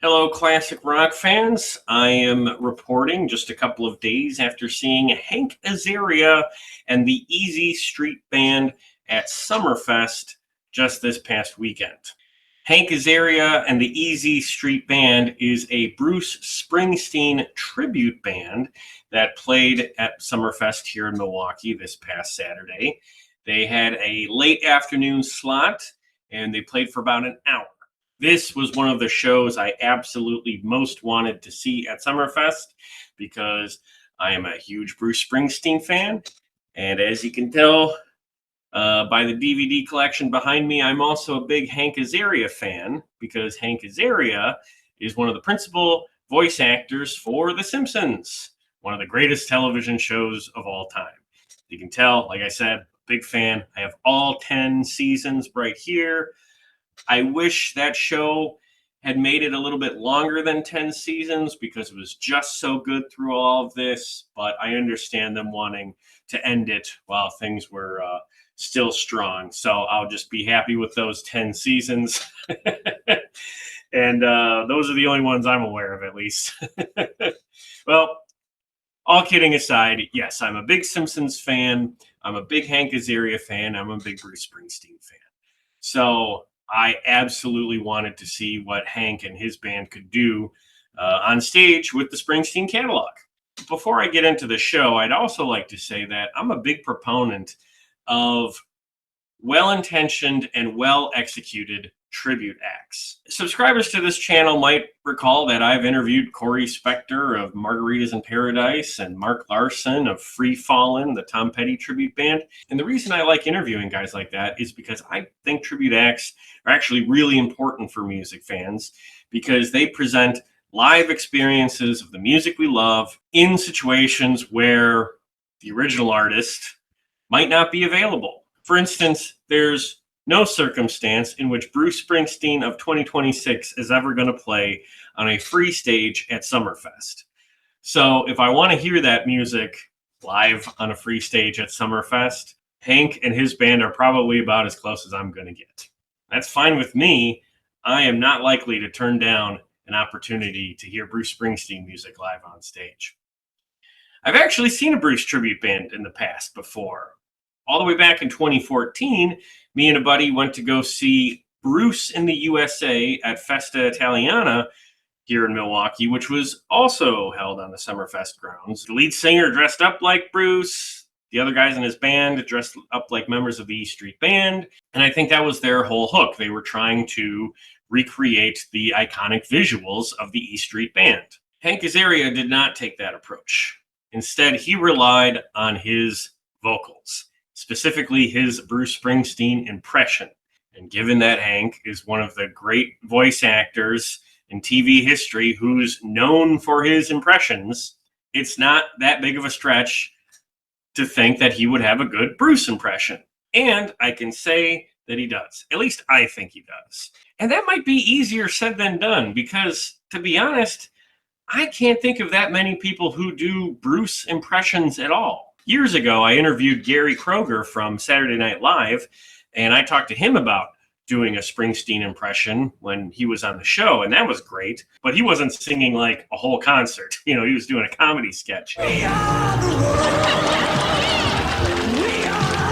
Hello, classic rock fans. I am reporting just a couple of days after seeing Hank Azaria and the Easy Street Band at Summerfest just this past weekend. Hank Azaria and the Easy Street Band is a Bruce Springsteen tribute band that played at Summerfest here in Milwaukee this past Saturday. They had a late afternoon slot and they played for about an hour. This was one of the shows I absolutely most wanted to see at Summerfest because I am a huge Bruce Springsteen fan. And as you can tell by the DVD collection behind me, I'm also a big Hank Azaria fan because Hank Azaria is one of the principal voice actors for The Simpsons, one of the greatest television shows of all time. You can tell, like I said, big fan. I have all 10 seasons right here. I wish that show had made it a little bit longer than 10 seasons because it was just so good through all of this, but I understand them wanting to end it while things were still strong. So I'll just be happy with those 10 seasons. And those are the only ones I'm aware of, at least. Well, all kidding aside, yes, I'm a big Simpsons fan. I'm a big Hank Azaria fan. I'm a big Bruce Springsteen fan. So I absolutely wanted to see what Hank and his band could do on stage with the Springsteen catalog. Before I get into the show, I'd also like to say that I'm a big proponent of well-intentioned and well-executed tribute acts. Subscribers to this channel might recall that I've interviewed Corey Spector of Margaritas in Paradise and Mark Larson of Free Fallin', the Tom Petty tribute band. And the reason I like interviewing guys like that is because I think tribute acts are actually really important for music fans because they present live experiences of the music we love in situations where the original artist might not be available. For instance, there's no circumstance in which Bruce Springsteen of 2026 is ever going to play on a free stage at Summerfest. So if I want to hear that music live on a free stage at Summerfest, Hank and his band are probably about as close as I'm going to get. That's fine with me. I am not likely to turn down an opportunity to hear Bruce Springsteen music live on stage. I've actually seen a Bruce tribute band in the past before. All the way back in 2014, me and a buddy went to go see Bruce in the USA at Festa Italiana here in Milwaukee, which was also held on the Summerfest grounds. The lead singer dressed up like Bruce. The other guys in his band dressed up like members of the E Street Band. And I think that was their whole hook. They were trying to recreate the iconic visuals of the E Street Band. Hank Azaria did not take that approach. Instead, he relied on his vocals, specifically his Bruce Springsteen impression. And given that Hank is one of the great voice actors in TV history who's known for his impressions, it's not that big of a stretch to think that he would have a good Bruce impression. And I can say that he does. At least I think he does. And that might be easier said than done because, to be honest, I can't think of that many people who do Bruce impressions at all. Years ago, I interviewed Gary Kroeger from Saturday Night Live, and I talked to him about doing a Springsteen impression when he was on the show, and that was great. But he wasn't singing like a whole concert. He was doing a comedy sketch. We are the world. We are.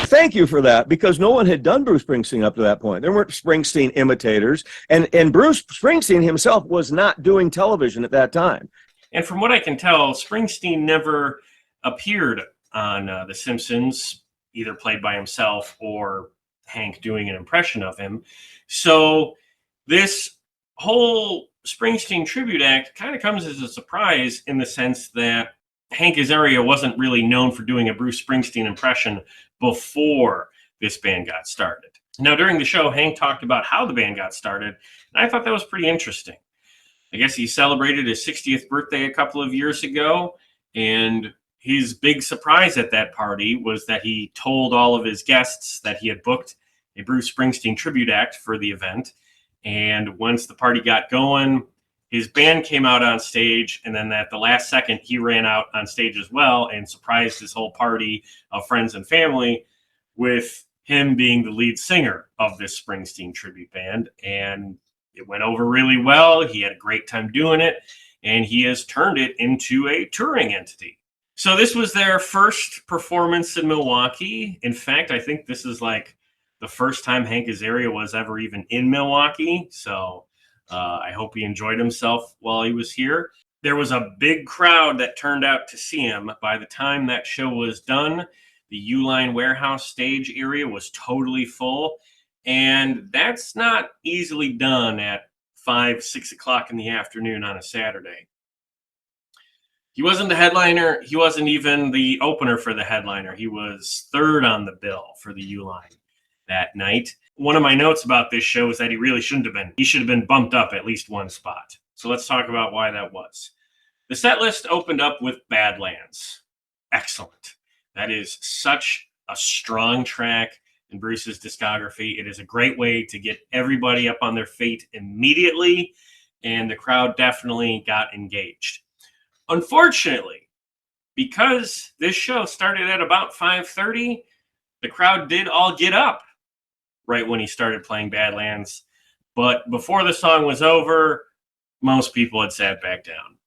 Thank you for that, because no one had done Bruce Springsteen up to that point. There weren't Springsteen imitators, and Bruce Springsteen himself was not doing television at that time. And from what I can tell, Springsteen never appeared on The Simpsons, either played by himself or Hank doing an impression of him. So this whole Springsteen tribute act kind of comes as a surprise in the sense that Hank Azaria wasn't really known for doing a Bruce Springsteen impression before this band got started. Now, during the show, Hank talked about how the band got started, and I thought that was pretty interesting. I guess he celebrated his 60th birthday a couple of years ago, and his big surprise at that party was that he told all of his guests that he had booked a Bruce Springsteen tribute act for the event. And once the party got going, his band came out on stage, and then at the last second, he ran out on stage as well and surprised his whole party of friends and family with him being the lead singer of this Springsteen tribute band. And it went over really well. He had a great time doing it, and he has turned it into a touring entity. So this was their first performance in Milwaukee. In fact, I think this is like the first time Hank Azaria was ever even in Milwaukee. So I hope he enjoyed himself while he was here. There was a big crowd that turned out to see him. By the time that show was done, the Uline warehouse stage area was totally full. And that's not easily done at 5, 6 o'clock in the afternoon on a Saturday. He wasn't the headliner. He wasn't even the opener for the headliner. He was third on the bill for the Uline that night. One of my notes about this show is that he really shouldn't have been. He should have been bumped up at least one spot. So let's talk about why that was. The set list opened up with Badlands. Excellent. That is such a strong track in Bruce's discography. It is a great way to get everybody up on their feet immediately, and the crowd definitely got engaged. Unfortunately, because this show started at about 5:30, the crowd did all get up right when he started playing Badlands. But before the song was over, most people had sat back down.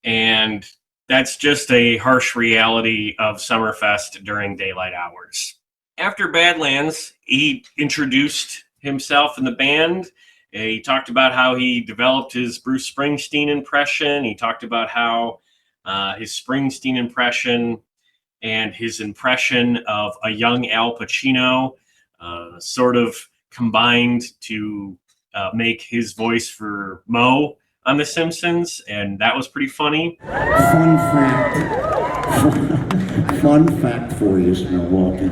And that's just a harsh reality of Summerfest during daylight hours. After Badlands, he introduced himself and the band. He talked about how he developed his Bruce Springsteen impression. He talked about how his Springsteen impression and his impression of a young Al Pacino sort of combined to make his voice for Moe on The Simpsons, and that was pretty funny. Fun fact for you, Milwaukee.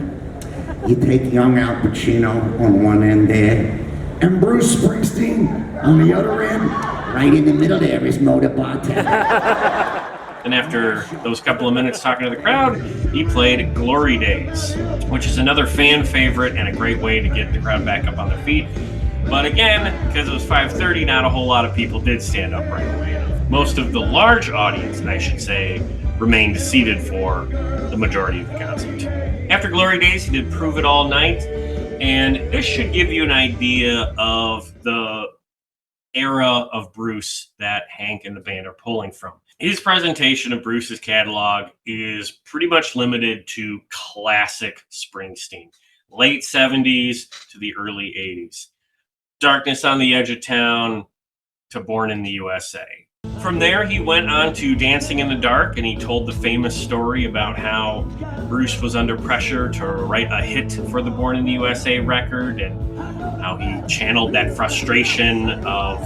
You take young Al Pacino on one end there, and Bruce Springsteen on the other end. Right in the middle there is Moe the bartender. And after those couple of minutes talking to the crowd, he played Glory Days, which is another fan favorite and a great way to get the crowd back up on their feet. But again, because it was 5:30, not a whole lot of people did stand up right away. Most of the large audience, I should say, remained seated for the majority of the concert. After Glory Days, he did Prove It All Night, and this should give you an idea of the era of Bruce that Hank and the band are pulling from. His presentation of Bruce's catalog is pretty much limited to classic Springsteen, late 70s to the early 80s. Darkness on the Edge of Town to Born in the USA. From there, he went on to Dancing in the Dark, and he told the famous story about how Bruce was under pressure to write a hit for the Born in the USA record, and how he channeled that frustration of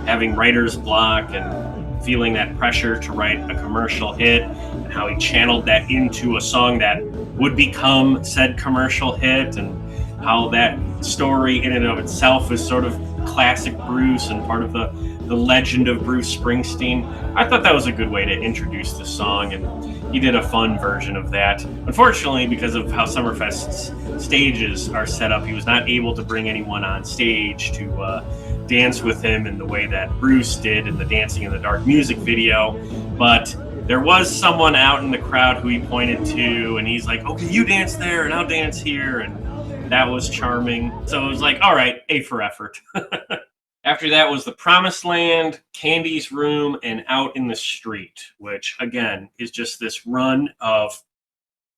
having writer's block and feeling that pressure to write a commercial hit, and how he channeled that into a song that would become said commercial hit, and how that story in and of itself is sort of classic Bruce and part of the legend of Bruce Springsteen. I thought that was a good way to introduce the song, and he did a fun version of that. Unfortunately, because of how Summerfest's stages are set up, he was not able to bring anyone on stage to dance with him in the way that Bruce did in the Dancing in the Dark music video. But there was someone out in the crowd who he pointed to, and he's like, okay, you dance there and I'll dance here. And that was charming. So it was like, all right, A for effort. After that was The Promised Land, Candy's Room, and Out in the Street, which, again, is just this run of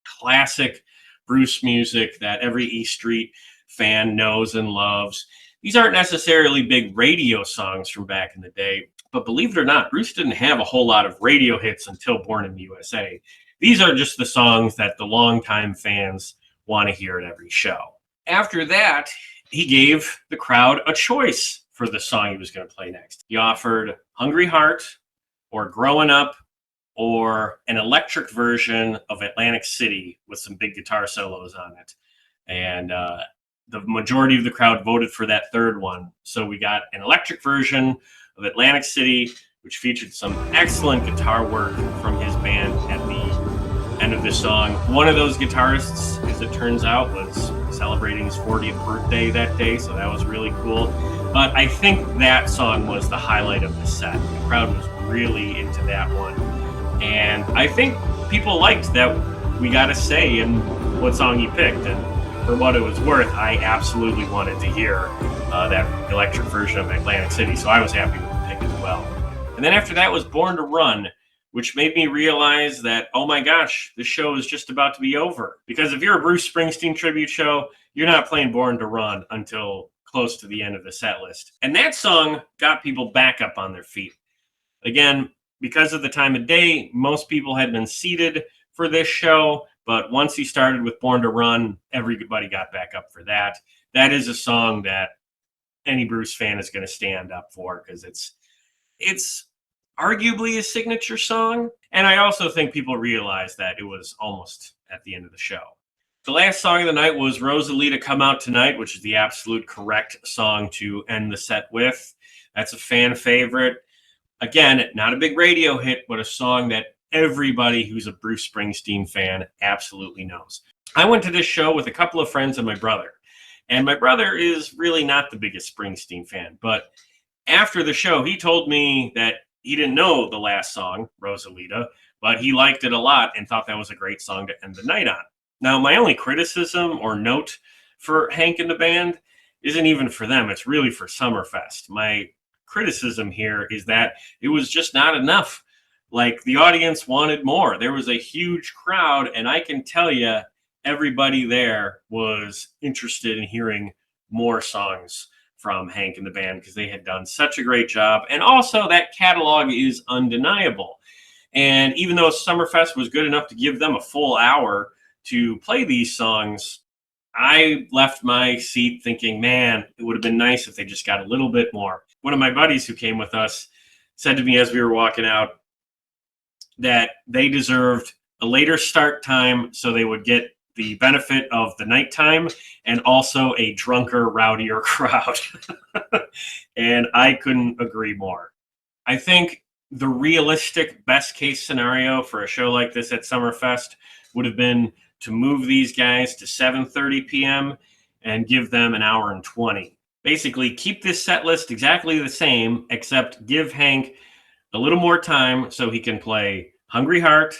classic Bruce music that every E Street fan knows and loves. These aren't necessarily big radio songs from back in the day, but believe it or not, Bruce didn't have a whole lot of radio hits until Born in the USA. These are just the songs that the longtime fans want to hear at every show. After that, he gave the crowd a choice for the song he was going to play next. He offered Hungry Heart or Growing Up or an electric version of Atlantic City with some big guitar solos on it. And the majority of the crowd voted for that third one. So we got an electric version of Atlantic City, which featured some excellent guitar work from his band at the end of the song. One of those guitarists, as it turns out, was celebrating his 40th birthday that day, so that was really cool. But I think that song was the highlight of the set. The crowd was really into that one. And I think people liked that we got a say in what song he picked. And for what it was worth, I absolutely wanted to hear that electric version of Atlantic City, so I was happy with the pick as well. And then after that was Born to Run, which made me realize that, oh my gosh, this show is just about to be over. Because if you're a Bruce Springsteen tribute show, you're not playing Born to Run until close to the end of the set list. And that song got people back up on their feet. Again, because of the time of day, most people had been seated for this show, but once he started with Born to Run, everybody got back up for that. That is a song that any Bruce fan is going to stand up for, because it's arguably his signature song. And I also think people realize that it was almost at the end of the show. The last song of the night was Rosalita Come Out Tonight, which is the absolute correct song to end the set with. That's a fan favorite. Again, not a big radio hit, but a song that everybody who's a Bruce Springsteen fan absolutely knows. I went to this show with a couple of friends and my brother. And my brother is really not the biggest Springsteen fan. But after the show, he told me that he didn't know the last song, Rosalita, but he liked it a lot and thought that was a great song to end the night on. Now, my only criticism or note for Hank and the band isn't even for them. It's really for Summerfest. My criticism here is that it was just not enough. Like, the audience wanted more. There was a huge crowd, and I can tell you everybody there was interested in hearing more songs from Hank and the band, because they had done such a great job. And also, that catalog is undeniable. And even though Summerfest was good enough to give them a full hour to play these songs, I left my seat thinking, man, it would have been nice if they just got a little bit more. One of my buddies who came with us said to me as we were walking out that they deserved a later start time so they would get the benefit of the nighttime and also a drunker, rowdier crowd. And I couldn't agree more. I think the realistic best case scenario for a show like this at Summerfest would have been to move these guys to 7:30 p.m. and give them an hour and 20. Basically, keep this set list exactly the same, except give Hank a little more time so he can play Hungry Heart,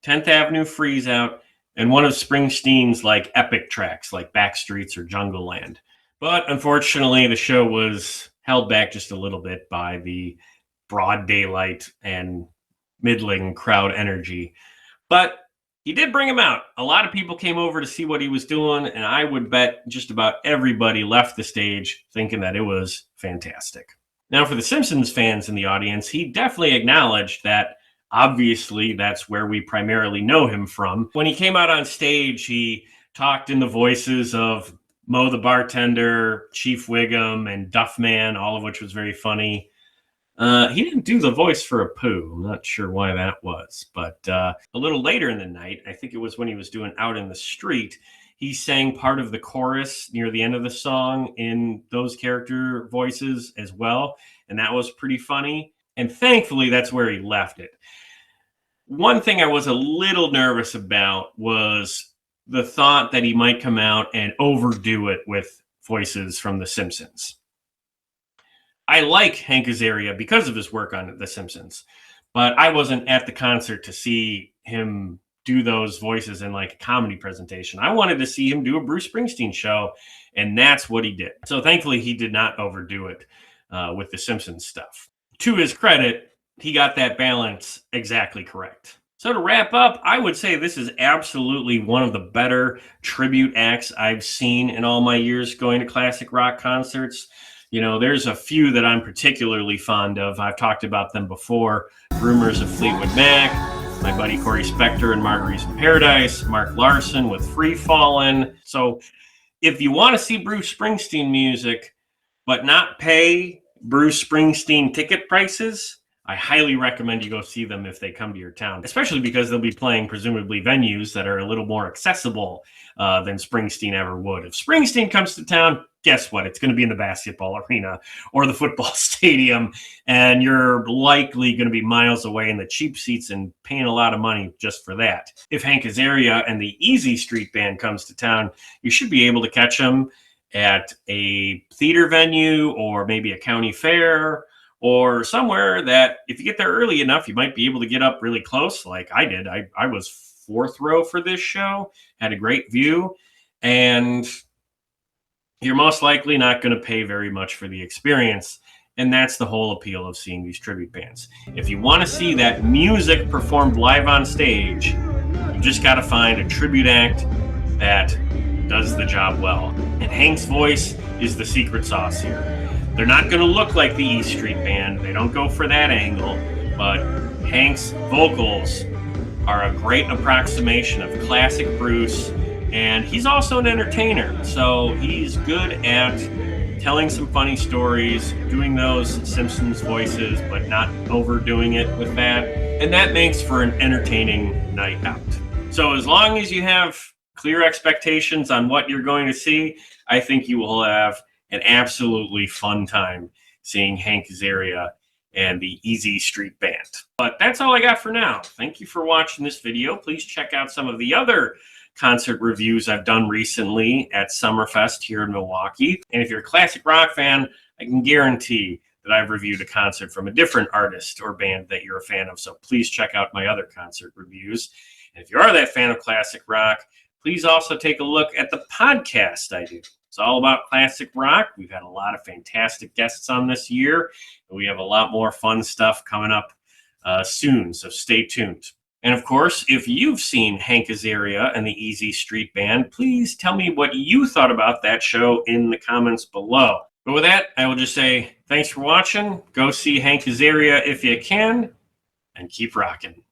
10th Avenue Freeze Out, and one of Springsteen's like epic tracks like Backstreets or Jungle Land. But unfortunately, the show was held back just a little bit by the broad daylight and middling crowd energy. But he did bring him out. A lot of people came over to see what he was doing, and I would bet just about everybody left the stage thinking that it was fantastic. Now, for the Simpsons fans in the audience, he definitely acknowledged that obviously that's where we primarily know him from. When he came out on stage, he talked in the voices of Moe the bartender, Chief Wiggum, and Duffman, all of which was very funny. He didn't do the voice for Apu. I'm not sure why that was. But a little later in the night, I think it was when he was doing Out in the Street, he sang part of the chorus near the end of the song in those character voices as well. And that was pretty funny. And thankfully, that's where he left it. One thing I was a little nervous about was the thought that he might come out and overdo it with voices from The Simpsons. I like Hank Azaria because of his work on The Simpsons, but I wasn't at the concert to see him do those voices in like a comedy presentation. I wanted to see him do a Bruce Springsteen show, and that's what he did. So thankfully, he did not overdo it with The Simpsons stuff. To his credit, he got that balance exactly correct. So to wrap up, I would say this is absolutely one of the better tribute acts I've seen in all my years going to classic rock concerts. You know, there's a few that I'm particularly fond of. I've talked about them before. Rumors of Fleetwood Mac, my buddy Corey Spector and Marguerite in Paradise, Mark Larson with Free Fallin'. So if you want to see Bruce Springsteen music, but not pay Bruce Springsteen ticket prices, I highly recommend you go see them if they come to your town, especially because they'll be playing presumably venues that are a little more accessible than Springsteen ever would. If Springsteen comes to town, guess what? It's going to be in the basketball arena or the football stadium, and you're likely going to be miles away in the cheap seats and paying a lot of money just for that. If Hank Azaria and the Easy Street Band comes to town, you should be able to catch them at a theater venue or maybe a county fair or somewhere that if you get there early enough, you might be able to get up really close like I did. I was fourth row for this show, had a great view. and you're most likely not going to pay very much for the experience. And that's the whole appeal of seeing these tribute bands. If you want to see that music performed live on stage, you just got to find a tribute act that does the job well. And Hank's voice is the secret sauce here. They're not going to look like the E Street Band. They don't go for that angle, but Hank's vocals are a great approximation of classic Bruce, and he's also an entertainer, so he's good at telling some funny stories, doing those Simpsons voices, but not overdoing it with that, and that makes for an entertaining night out. So as long as you have clear expectations on what you're going to see, I think you will have an absolutely fun time seeing Hank Azaria and the Easy Street Band. But that's all I got for now. Thank you for watching this video. Please check out some of the other concert reviews I've done recently at Summerfest here in Milwaukee. And if you're a classic rock fan, I can guarantee that I've reviewed a concert from a different artist or band that you're a fan of. So please check out my other concert reviews. And if you are that fan of classic rock, please also take a look at the podcast I do. It's all about classic rock. We've had a lot of fantastic guests on this year, and we have a lot more fun stuff coming up soon, so stay tuned. And of course, if you've seen Hank Azaria and the Easy Street Band, please tell me what you thought about that show in the comments below. But with that, I will just say thanks for watching. Go see Hank Azaria if you can, and keep rocking.